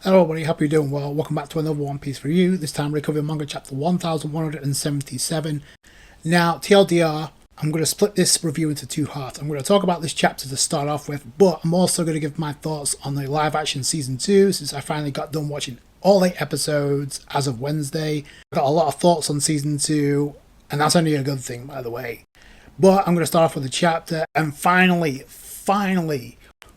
Hello everybody, hope you're doing well. Welcome back to another One Piece review. This time we're covering manga chapter 1177. Now, TLDR, I'm going to split this review into two parts. I'm going to talk about this chapter to start off with, but I'm also going to give my thoughts on the live action season 2 since I finally got done watching all 8 episodes as of Wednesday. I got a lot of thoughts on season 2, and that's only a good thing, by the way. But I'm going to start off with the chapter, and finally,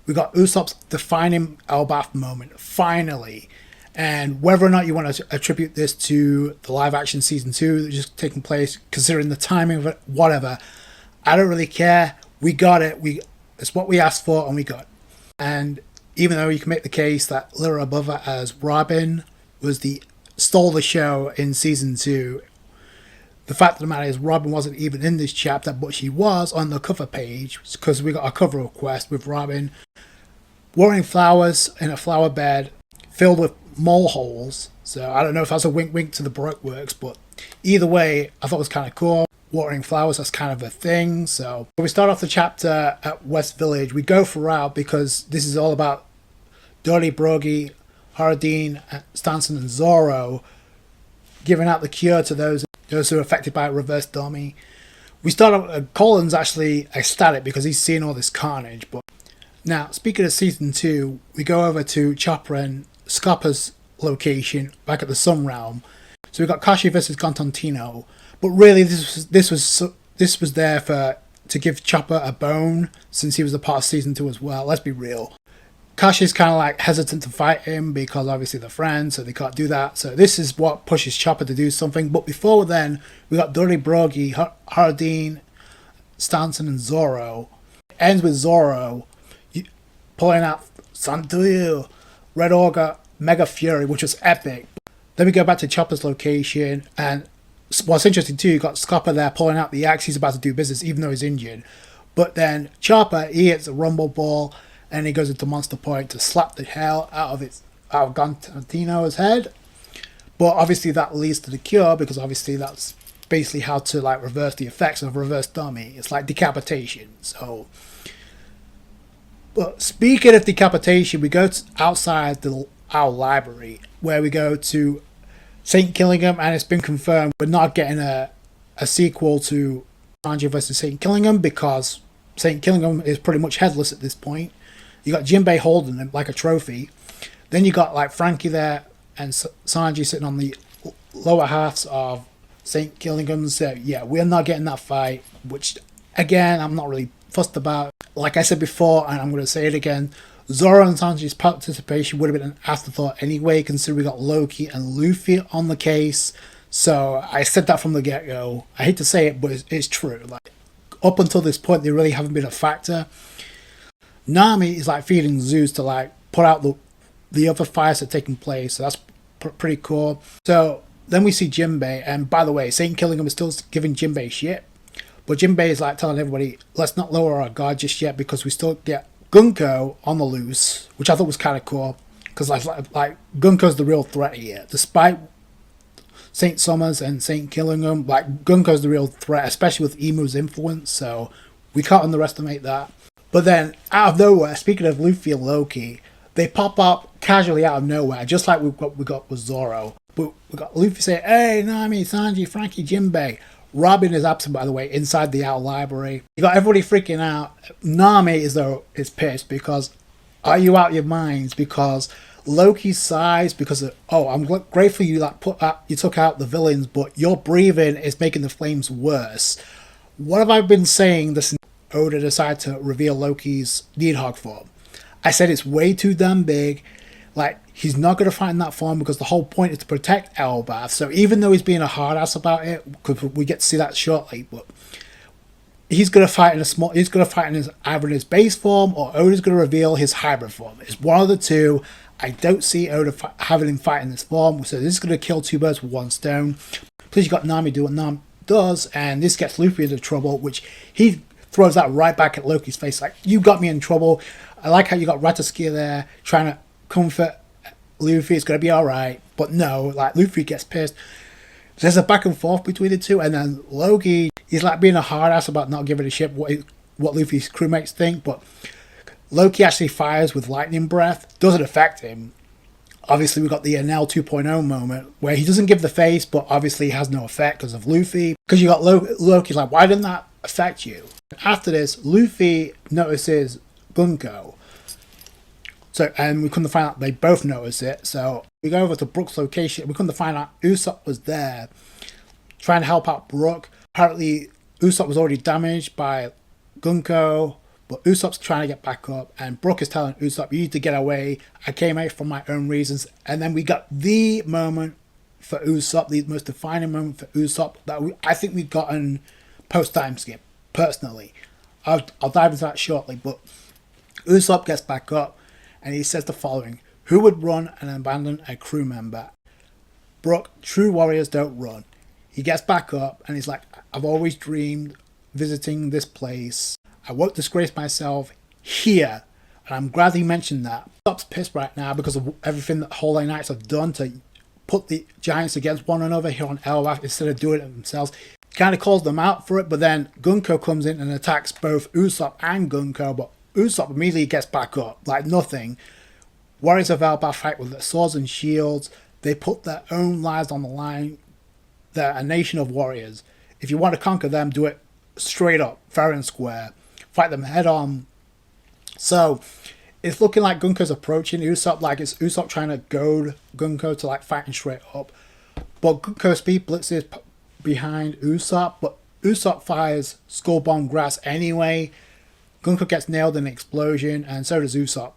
we got Usopp's defining Elbaf moment, finally. And whether or not you want to attribute this to the live action season 2 that's just taking place, considering the timing of it, whatever, I don't really care. We got it. It's what we asked for and we got. And even though you can make the case that Lyra Butler as Robin stole the show in season 2, the fact of the matter is Robin wasn't even in this chapter, but she was on the cover page because we got a cover request with Robin watering flowers in a flower bed filled with mole holes. So I don't know if that's a wink to the Baroque works, but either way, I thought it was kind of cool. Watering flowers, that's kind of a thing. So we start off the chapter at West Village. We go throughout because this is all about Dirty Brogy, Hardin, Stanson, and Zoro giving out the cure to those who are affected by reverse dummy. We start off, Colin's actually ecstatic because he's seeing all this carnage. But now, speaking of season 2, we go over to Chopper and Scopper's location back at the Sun Realm. So we got Kashi versus Constantino, but really this was there to give Chopper a bone since he was a part of season 2 as well. Let's be real. Kashi's kind of like hesitant to fight him because obviously they're friends, so they can't do that. So this is what pushes Chopper to do something. But before then, we got Dirty Brogy, Hardin, Stanson, and Zoro. It ends with Zoro pulling out Santuyu, Red Auger, Mega Fury, which was epic. Then we go back to Chopper's location, and what's interesting too, you got Scopper there pulling out the axe. He's about to do business even though he's injured. But then Chopper, he hits a rumble ball, and he goes into Monster Point to slap the hell out of Constantino's head. But obviously that leads to the cure, because obviously that's basically how to like reverse the effects of reverse dummy. It's like decapitation. So, but speaking of decapitation, we go outside our library where we go to St. Killingham, and it's been confirmed we're not getting a sequel to Sanji versus St. Killingham because St. Killingham is pretty much headless at this point. You got Jinbei holding him like a trophy. Then you got like Frankie there and Sanji sitting on the lower halves of St. Killingham. So yeah, we're not getting that fight, which again, I'm not really fussed about. Like I said before, and I'm going to say it again, Zoro and Sanji's participation would have been an afterthought anyway, considering we got Loki and Luffy on the case. So I said that from the get-go. I hate to say it, but it's true. Like up until this point, they really haven't been a factor. Nami is like feeding Zeus to like put out the other fires that are taking place, so that's pretty cool. So then we see Jinbei, and by the way, St. Killingham is still giving Jinbei shit, but Jinbei is like telling everybody, let's not lower our guard just yet because we still get Gunko on the loose, which I thought was kind of cool because like Gunko's the real threat here, despite St. Summers and St. Killingham. Like Gunko's the real threat, especially with Emu's influence, so we can't underestimate that. But then, out of nowhere, speaking of Luffy and Loki, they pop up casually out of nowhere, just like we got with Zoro. But we got Luffy say, "Hey, Nami, Sanji, Frankie, Jinbei." Robin is absent, by the way, inside the outer library. You got everybody freaking out. Nami is pissed because, are you out of your minds? Because Loki's size, because of, I'm grateful you you took out the villains, but your breathing is making the flames worse. What have I been saying this? Oda decided to reveal Loki's Needhog form. I said it's way too damn big. Like, he's not going to fight in that form because the whole point is to protect Elbaf. So even though he's being a hard ass about it, because we get to see that shortly, but he's going to fight either in his base form, or Oda's going to reveal his hybrid form. It's one of the two. I don't see Oda having him fight in this form, so this is going to kill two birds with one stone. Plus you got Nami do what Nami does, and this gets Luffy into trouble, which he throws that right back at Loki's face, like, you got me in trouble. I like how you got Rataskia there trying to comfort Luffy, it's going to be alright. But no, like, Luffy gets pissed. There's a back and forth between the two, and then Loki, he's like being a hard ass about not giving a shit what Luffy's crewmates think, but Loki actually fires with lightning breath. Doesn't affect him. Obviously, we got the Enel 2.0 moment where he doesn't give the face, but obviously he has no effect because of Luffy. Because you got Loki's like, why didn't that affect you? After this, Luffy notices Gunko. So, and we couldn't find out they both noticed it. So we go over to Brook's location. We couldn't find out Ussop was there trying to help out Brook. Apparently, Ussop was already damaged by Gunko, but Usopp's trying to get back up, and Brook is telling Ussop, you need to get away. I came out for my own reasons. And then we got the moment for Ussop, the most defining moment for Ussop that I think we've gotten post-time skip, personally. I'll dive into that shortly, but Ussop gets back up, and he says the following: who would run and abandon a crew member? Brook, true warriors don't run. He gets back up, and he's like, I've always dreamed visiting this place. I won't disgrace myself here. And I'm glad he mentioned that. Usopp's pissed right now because of everything that Holy Knights have done to put the giants against one another here on Elbaf instead of doing it themselves. Kind of calls them out for it, but then Gunko comes in and attacks both Usopp and Gunko, but Usopp immediately gets back up like nothing. Warriors of Elbaf fight with their swords and shields. They put their own lives on the line. They're a nation of warriors. If you want to conquer them, do it straight up, fair and square. Fight them head on. So it's looking like Gunko's approaching Usopp, like it's Usopp trying to goad Gunko to like fighting straight up. But Gunko speed blitzes behind Usopp, but Usopp fires Skull Bomb Grass anyway. Gunko gets nailed in an explosion, and so does Usopp.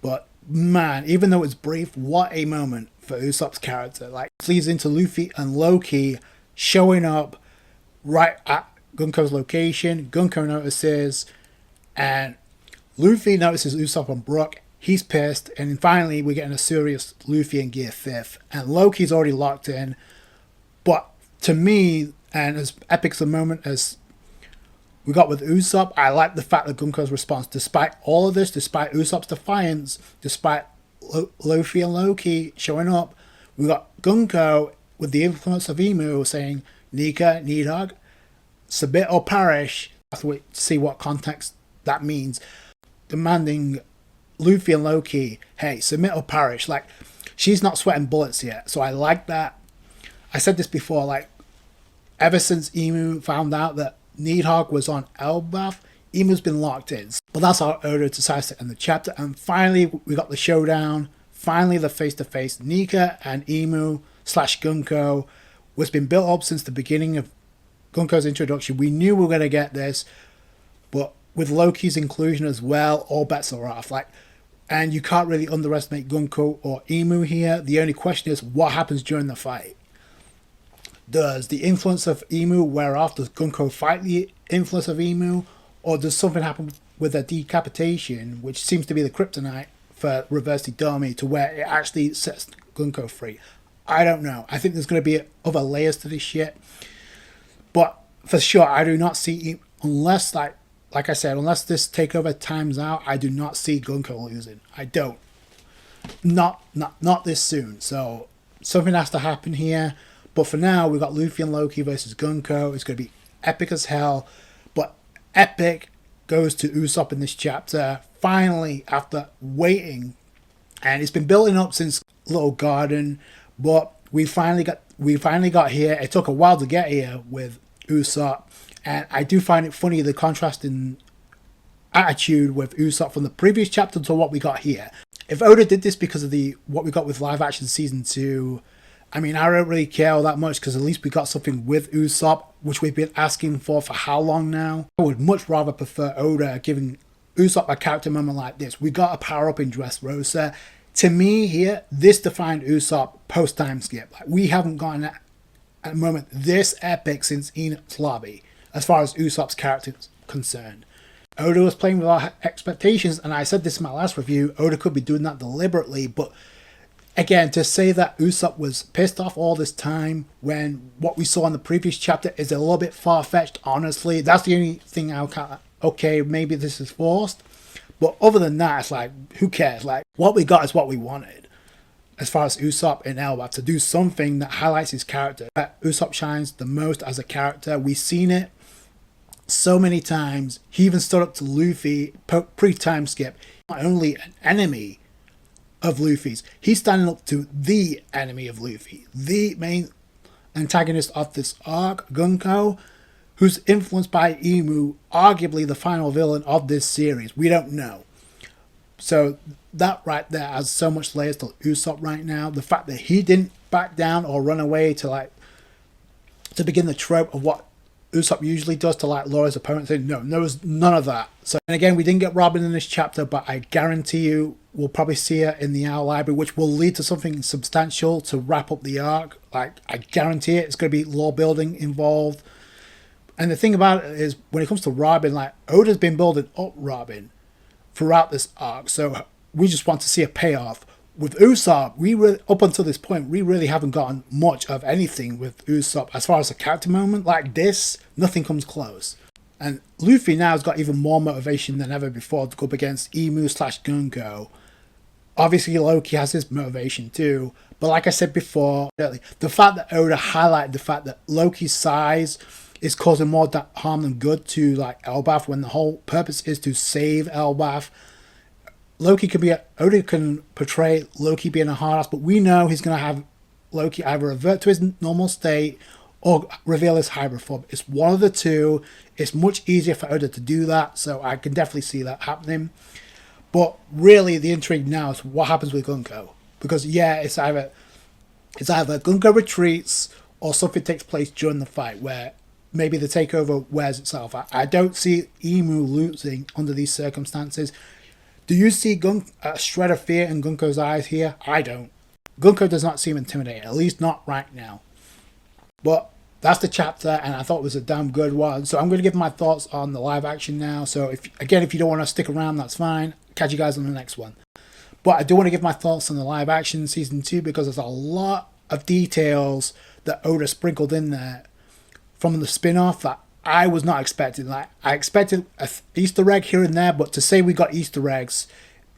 But man, even though it's brief, what a moment for Usopp's character. Like, it leads into Luffy and Loki showing up right at Gunko's location. Gunko notices, and Luffy notices Usopp and Brook. He's pissed, and finally we're getting a serious Luffy and Gear 5th. And Loki's already locked in. But to me, and as epic as a moment as we got with Usopp, I like the fact that Gunko's response, despite all of this, despite Usopp's defiance, despite Luffy and Loki showing up, we got Gunko with the influence of Emu saying, Nika, Needhog, submit or perish. I have to wait to see what context that means. Demanding Luffy and Loki, hey, submit or perish. Like, she's not sweating bullets yet, so I like that. I said this before, like, ever since Emu found out that Needhog was on Elbaf, Emu's been locked in. But that's how Oda decides to end the chapter. And finally, we got the showdown. Finally, the face-to-face. Nika and Emu / Gunko was been built up since the beginning of Gunko's introduction. We knew we were going to get this. But with Loki's inclusion as well, all bets are off. Like, and you can't really underestimate Gunko or Emu here. The only question is, what happens during the fight? Does the influence of Emu wear off? Does Gunko fight the influence of Emu? Or does something happen with a decapitation, which seems to be the kryptonite for Reverse Domi, to where it actually sets Gunko free? I don't know. I think there's going to be other layers to this shit. But for sure, I do not see, unless, like I said, unless this takeover times out, I do not see Gunko losing. I don't. Not this soon. So something has to happen here. But for now, we've got Luffy and Loki versus Gunko. It's going to be epic as hell. But epic goes to Usopp in this chapter. Finally, after waiting, and it's been building up since Little Garden, but we finally got here. It took a while to get here with Usopp, and I do find it funny the contrast in attitude with Usopp from the previous chapter to what we got here. If Oda did this because of what we got with live action season 2, I mean, I don't really care all that much because at least we got something with Usopp, which we've been asking for how long now. I would much rather prefer Oda giving Usopp a character moment like this. We got a power up in Dressrosa. To me here, this defined Usopp post-time skip. Like, we haven't gotten a moment this epic since Enoch's Lobby, as far as Usopp's character is concerned. Oda was playing with our expectations, and I said this in my last review, Oda could be doing that deliberately, but again, to say that Usopp was pissed off all this time when what we saw in the previous chapter is a little bit far-fetched, honestly. That's the only thing I'll kind of, okay, maybe this is forced. But other than that, it's like, who cares? Like, what we got is what we wanted. As far as Usopp in Elbaf, to do something that highlights his character. That Usopp shines the most as a character. We've seen it so many times. He even stood up to Luffy pre-time skip. Not only an enemy of Luffy's. He's standing up to the enemy of Luffy, the main antagonist of this arc, Gunko, who's influenced by Emu, arguably the final villain of this series. We don't know. So that right there has so much layers to Ussop right now. The fact that he didn't back down or run away to begin the trope of what Ussop usually does to lure his opponents in. No, there was none of that. So, and again, we didn't get Robin in this chapter, but I guarantee you we'll probably see her in the Owl Library, which will lead to something substantial to wrap up the arc. I guarantee it. It's going to be lore building involved. And the thing about it is, when it comes to Robin, Oda's been building up Robin throughout this arc, so we just want to see a payoff. With Ussop, up until this point, we really haven't gotten much of anything with Ussop. As far as a character moment like this, nothing comes close. And Luffy now has got even more motivation than ever before to go up against Emu/Gunko. Obviously, Loki has his motivation too. But like I said before, the fact that Oda highlighted the fact that Loki's size is causing more harm than good to Elbaf, when the whole purpose is to save Elbaf. Oda can portray Loki being a hard ass, but we know he's going to have Loki either revert to his normal state or reveal his hybrid form. It's one of the two. It's much easier for Oda to do that, so I can definitely see that happening. But really, the intrigue now is what happens with Gunko. Because it's either Gunko retreats or something takes place during the fight where maybe the takeover wears itself out. I don't see Emu losing under these circumstances. Do you see a shred of fear in Gunko's eyes here? I don't. Gunko does not seem intimidating, at least not right now. But that's the chapter, and I thought it was a damn good one. So I'm going to give my thoughts on the live action now. So if you don't want to stick around, that's fine. Catch you guys on the next one. But I do want to give my thoughts on the live action season 2 because there's a lot of details that Oda sprinkled in there from the spin-off that I was not expecting. I expected an Easter egg here and there, but to say we got Easter eggs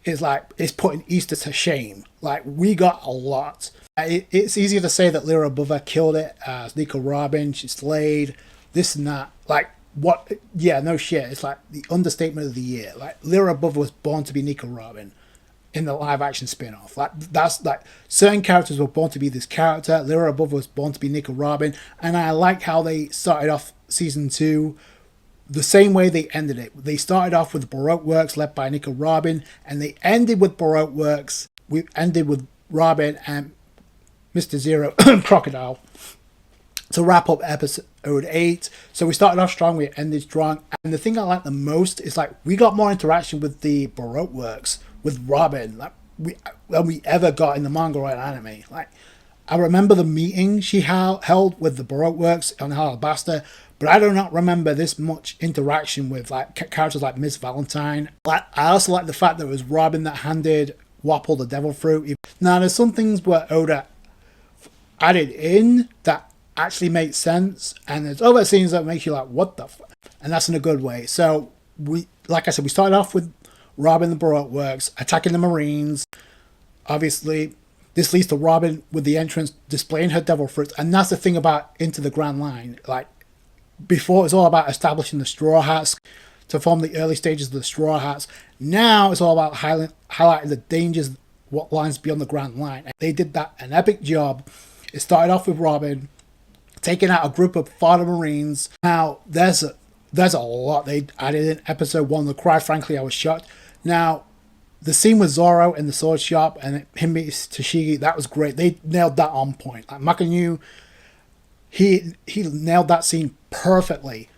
is it's putting Easter to shame. We got a lot. It's easier to say that Lyra above her killed it as Nico Robin, she slayed, this and that. What? Yeah, no shit. It's the understatement of the year. Lyra above was born to be Nico Robin in the live action spin-off. That's certain characters were born to be this character. Lyra above was born to be Nico Robin, and I like how they started off season 2 the same way they ended it. They started off with Baroque Works led by Nico Robin, and they ended with Baroque Works. We ended with Robin and Mr. Zero Crocodile to wrap up episode 8. So we started off strong, we ended strong, and the thing I like the most is we got more interaction with the Baroque Works with Robin than we ever got in the manga or anime. I remember the meeting she held with the Baroque Works on Alabasta, but I do not remember this much interaction with characters like Miss Valentine. I also like the fact that it was Robin that handed Wapple the devil fruit. Now there's some things where Oda added in that actually make sense, and there's other scenes that make you what the fuck, and that's in a good way. So like I said, we started off with Robin the Baroque Works attacking the Marines. Obviously, this leads to Robin with the entrance displaying her devil fruits, and that's the thing about Into the Grand Line. Before, it's all about establishing the Straw Hats to form the early stages of the Straw Hats. Now it's all about highlighting the dangers, what lies beyond the Grand Line. And they did that an epic job. It started off with Robin taking out a group of Father Marines. Now there's a lot they added in episode 1. Quite frankly, I was shocked. Now the scene with Zoro in the sword shop and him meeting Tashigi, that was great. They nailed that on point. Makanyu, he nailed that scene perfectly.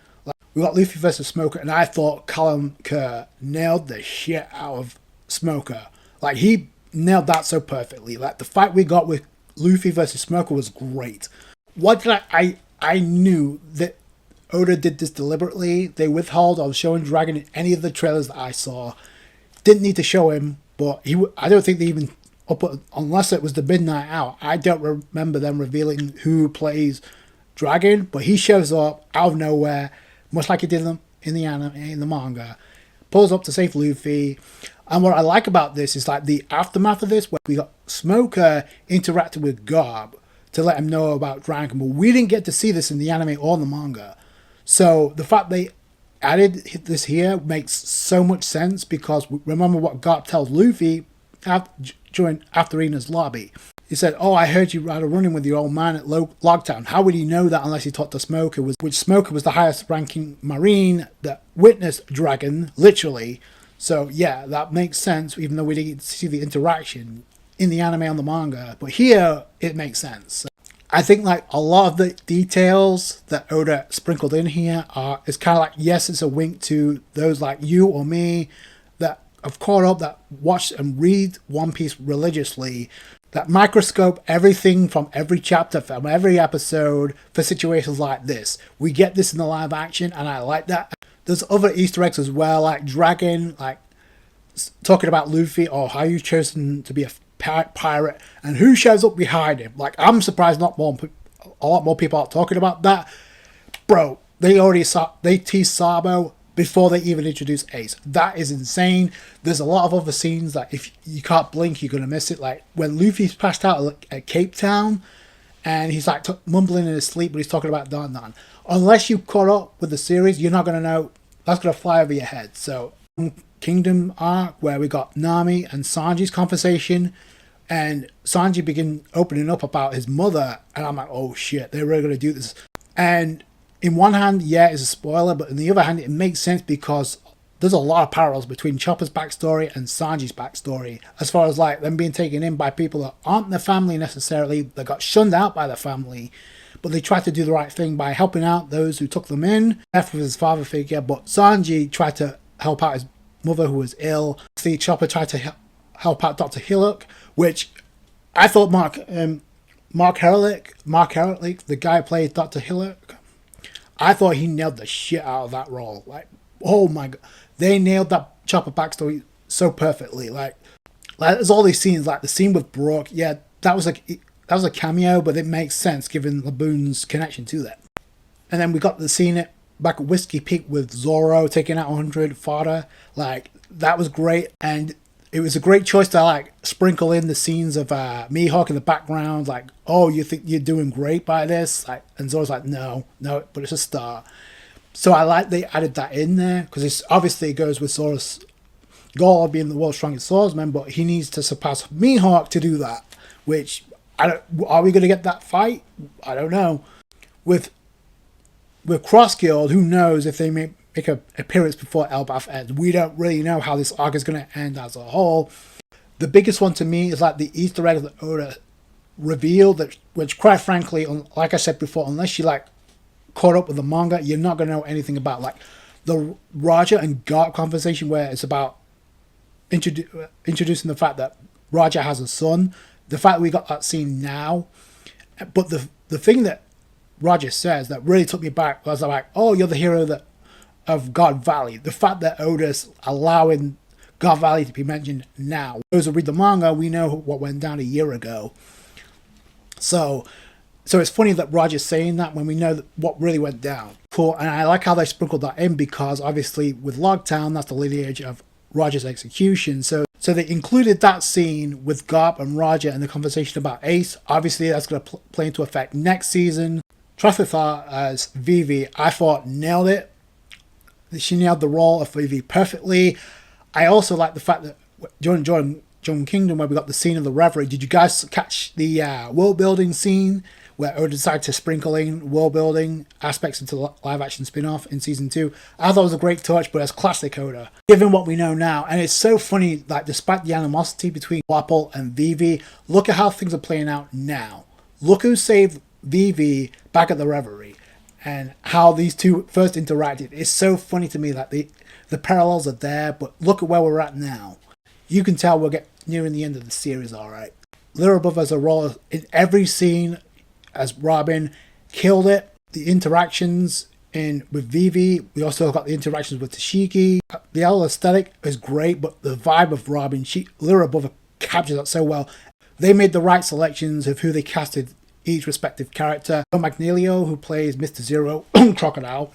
We got Luffy versus Smoker, and I thought Callum Kerr nailed the shit out of Smoker. He nailed that so perfectly. The fight we got with Luffy versus Smoker was great. What did I knew that Oda did this deliberately. They withheld on showing Dragon in any of the trailers that I saw. Didn't need to show him, but I don't think they even unless it was the Midnight Hour. I don't remember them revealing who plays Dragon, but he shows up out of nowhere, much like he did in the anime, in the manga. Pulls up to save Luffy. And what I like about this is the aftermath of this, where we got Smoker interacting with Garb to let him know about Dragon, but we didn't get to see this in the anime or the manga. So the fact they added this here makes so much sense, because remember what Garp tells Luffy after Ina's lobby. He said, "Oh, I heard you had a run-in with your old man at Logtown." How would he know that unless he talked to Smoker? Which Smoker was the highest-ranking Marine that witnessed Dragon, literally. So yeah, that makes sense. Even though we didn't see the interaction in the anime on the manga, but here it makes sense. I think like a lot of the details that Oda sprinkled in here is kind of like, yes, it's a wink to those like you or me that have caught up, that watch and read One Piece religiously, that microscope everything from every chapter, from every episode for situations like this. We get this in the live action, and I like that. There's other Easter eggs as well, like Dragon, like talking about Luffy, or how you've chosen to be a pirate, and who shows up behind him. Like, I'm surprised a lot more people are talking about that. Bro, they teased Sabo before they even introduced Ace. That is insane. There's a lot of other scenes that if you can't blink, you're gonna miss it. Like when Luffy's passed out at Cape Town, and he's like mumbling in his sleep, but he's talking about Don Don. Unless you caught up with the series, you're not gonna know. That's gonna fly over your head. So Kingdom arc, where we got Nami and Sanji's conversation, and Sanji begin opening up about his mother, and I'm like, oh shit, they're really gonna do this. And in one hand, yeah, it's a spoiler, but in the other hand, it makes sense because there's a lot of parallels between Chopper's backstory and Sanji's backstory, as far as like them being taken in by people that aren't their family necessarily, that got shunned out by their family, but they tried to do the right thing by helping out those who took them in. F with his father figure, but Sanji tried to help out his mother who was ill. See, Chopper tried to help out Dr. Hillock, which I thought Mark Herlick, the guy who played Dr. Hillock, I thought he nailed the shit out of that role. Like, oh my god, they nailed that Chopper backstory so perfectly. Like there's all these scenes, like the scene with Brook. Yeah, that was a cameo, but it makes sense given Laboon's connection to that. And then we got the scene back at Whiskey Peak with Zoro taking out 100 fodder. Like, that was great, and it was a great choice to like sprinkle in the scenes of Mihawk in the background, like, oh, you think you're doing great by this? Like, and Zoro's like, no, but it's a start. So I like they added that in there, because it's obviously it goes with Zoro's goal of being the world's strongest swordsman, but he needs to surpass Mihawk to do that, which are we going to get that fight? I don't know. With Cross Guild, who knows if they make an appearance before Elbaf ends. We don't really know how this arc is going to end as a whole. The biggest one to me is like the Easter egg that Oda revealed, that, which quite frankly, like I said before, unless you like caught up with the manga, you're not going to know anything about. Like the Roger and Garp conversation, where it's about introducing the fact that Roger has a son. The fact that we got that scene now, but the thing that Roger says that really took me back was like, oh, you're the hero of God Valley. The fact that Oda's allowing God Valley to be mentioned now. Those who read the manga, we know what went down a year ago. So it's funny that Roger's saying that when we know what really went down. Cool, and I like how they sprinkled that in, because obviously with Logtown, that's the lineage of Roger's execution. So they included that scene with Garp and Roger and the conversation about Ace. Obviously, that's going to play into effect next season. Trafithar as Vivi, I thought nailed it. She nailed the role of Vivi perfectly. I also like the fact that during John Kingdom, where we got the scene of the Reverie, did you guys catch the world building scene where Oda decided to sprinkle in world building aspects into the live action spin-off in season 2? I thought it was a great touch, but it's classic Oda, given what we know now. And it's so funny, like, despite the animosity between Wapol and Vivi, look at how things are playing out now. Look who saved Vivi back at the Reverie, and how these two first interacted. It's so funny to me that the parallels are there, but look at where we're at now. You can tell we're nearing the end of the series, alright. Lyra Above has a role in every scene as Robin, killed it. The interactions with Vivi, we also got the interactions with Tashiki. The whole aesthetic is great, but the vibe of Robin, Lyra Above captures that so well. They made the right selections of who they casted each respective character. Magnelio, who plays Mr. Zero Crocodile,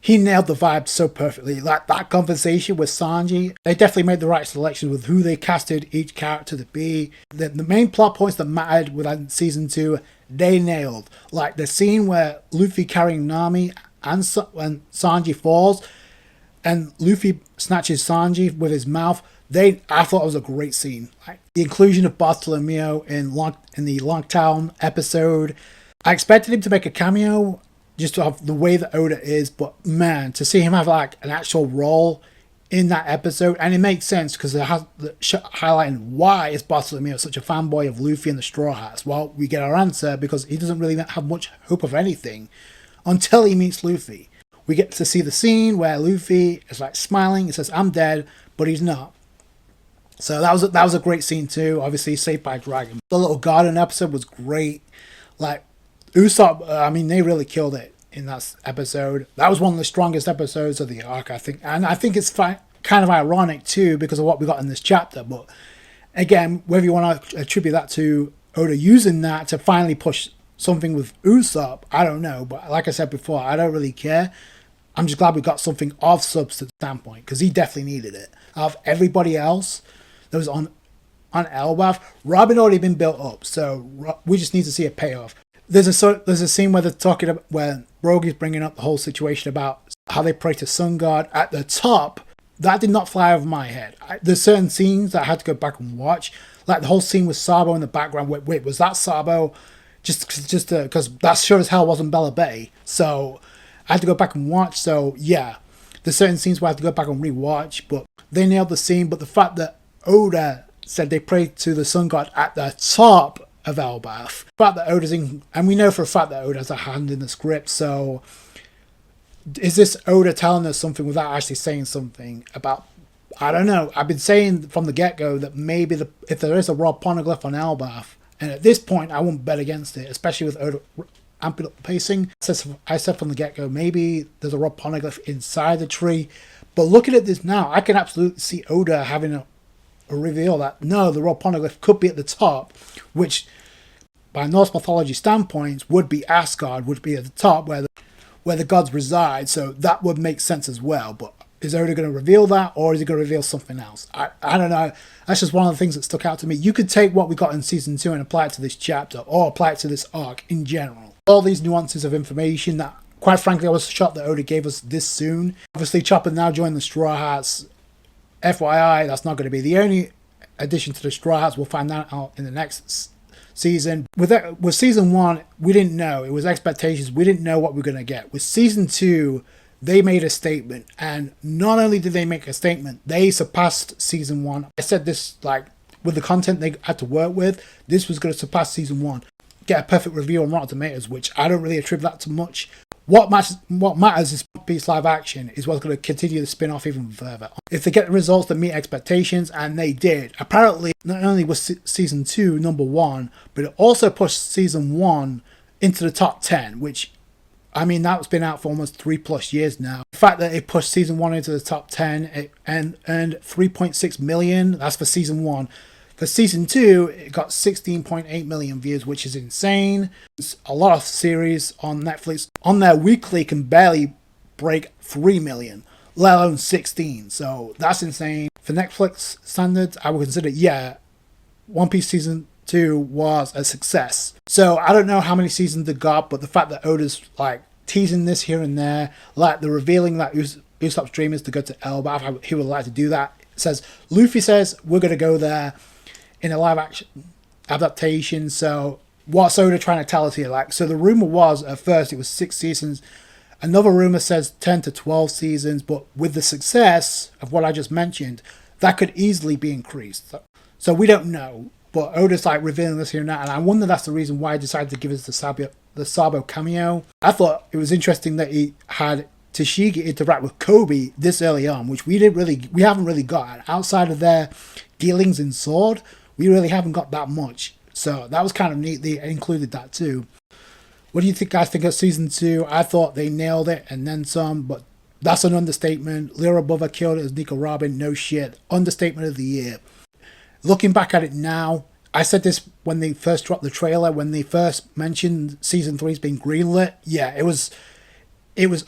he nailed the vibe so perfectly. Like that conversation with Sanji, they definitely made the right selection with who they casted each character to be. The main plot points that mattered within season 2, they nailed. Like the scene where Luffy carrying Nami when Sanji falls, and Luffy snatches Sanji with his mouth. I thought it was a great scene. Like, the inclusion of Bartolomeo in the Lockdown episode. I expected him to make a cameo just to have the way that Oda is, but man, to see him have like an actual role in that episode, and it makes sense because it has highlighting why is Bartolomeo such a fanboy of Luffy and the Straw Hats. Well, we get our answer because he doesn't really have much hope of anything until he meets Luffy. We get to see the scene where Luffy is like smiling. He says, "I'm dead," but he's not. So that was a great scene too. Obviously, saved by Dragon. The little garden episode was great. Like Ussop, I mean, they really killed it in that episode. That was one of the strongest episodes of the arc, I think. And I think it's kind of ironic too because of what we got in this chapter. But again, whether you want to attribute that to Oda using that to finally push something with Ussop, I don't know. But like I said before, I don't really care. I'm just glad we got something of substance standpoint because he definitely needed it. Of everybody else that was on Elbaf, Robin already been built up, so we just need to see a payoff. There's a scene where they're talking about where Brogy's bringing up the whole situation about how they pray to Sun God at the top. That did not fly over my head. There's certain scenes that I had to go back and watch, like the whole scene with Sabo in the background. Wait, was that Sabo? Just because that sure as hell wasn't Bella Bay. So I had to go back and watch. So yeah, there's certain scenes where I have to go back and rewatch, but they nailed the scene. But the fact that Oda said they prayed to the Sun God at the top of Elbaf, the fact that Oda's in, and we know for a fact that Oda has a hand in the script. So is this Oda telling us something without actually saying something about? I don't know. I've been saying from the get-go that maybe if there is a Rob Poneglyph on Elbaf, and at this point I won't bet against it, especially with Oda amping up the pacing. I said from the get-go, maybe there's a Rob Poneglyph inside the tree. But looking at this now, I can absolutely see Oda having a reveal that no, the Rob Poneglyph could be at the top, which by Norse mythology standpoints would be Asgard, would be at the top where the gods reside. So that would make sense as well. But is Oda going to reveal that, or is he going to reveal something else? I don't know. That's just one of the things that stuck out to me. You could take what we got in season 2 and apply it to this chapter, or apply it to this arc in general. All these nuances of information that, quite frankly, I was shocked that Oda gave us this soon. Obviously, Chopper now joined the Straw Hats. FYI, that's not going to be the only addition to the Straw Hats. We'll find that out in the next season. With season 1, we didn't know. It was expectations. We didn't know what we were going to get. With season 2, they made a statement. And not only did they make a statement, they surpassed season 1. I said this, like, with the content they had to work with, this was going to surpass season 1. Get a perfect review on Rotten Tomatoes, which I don't really attribute that to much. What matters is One Piece live action is what's going to continue the spin-off even further. If they get the results that meet expectations, and they did, apparently not only was season 2 number 1, but it also pushed season 1 into the top 10, which, I mean, that's been out for almost 3+ years now. The fact that it pushed season 1 into the top 10 and earned 3.6 million, that's for season 1. For season 2, it got 16.8 million views, which is insane. It's a lot of series on Netflix on their weekly can barely break 3 million, let alone 16. So that's insane. For Netflix standards, I would consider, yeah, One Piece season 2 was a success. So I don't know how many seasons they got, but the fact that Oda's like teasing this here and there, like the revealing that Usopp's dream is to go to Elbaf, he would like to do that. It says, Luffy says, we're going to go there in a live action adaptation. So what's Oda trying to tell us here? Like, so the rumor was at first it was 6 seasons. Another rumor says 10 to 12 seasons, but with the success of what I just mentioned, that could easily be increased. So we don't know, but Oda's like revealing this here and now, and I wonder that's the reason why he decided to give us the Sabo cameo. I thought it was interesting that he had Tashigi interact with Kobe this early on, which we haven't really got outside of their dealings in Sword. We really haven't got that much. So that was kind of neat. They included that too. What do you guys think of season 2? I thought they nailed it and then some, but that's an understatement. Lyra Bova killed it as Nico Robin. No shit. Understatement of the year. Looking back at it now, I said this when they first dropped the trailer, when they first mentioned season 3's been greenlit. Yeah, it was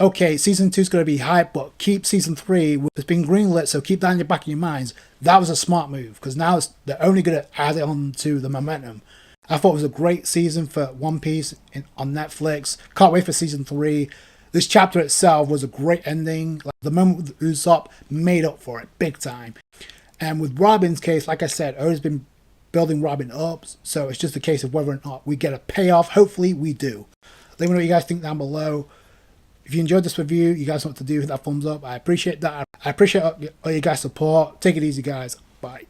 okay. Season 2's going to be hype, but keep season 3. It's been greenlit, so keep that in the back of your minds. That was a smart move, because now they're only going to add it on to the momentum. I thought it was a great season for One Piece on Netflix. Can't wait for season 3. This chapter itself was a great ending. Like, the moment with Usopp made up for it, big time. And with Robin's case, like I said, Oda's been building Robin up, so it's just a case of whether or not we get a payoff. Hopefully we do. Let me know what you guys think down below. If you enjoyed this review, you guys know what to do, hit that thumbs up. I appreciate that. I appreciate all you guys' support. Take it easy, guys. Bye.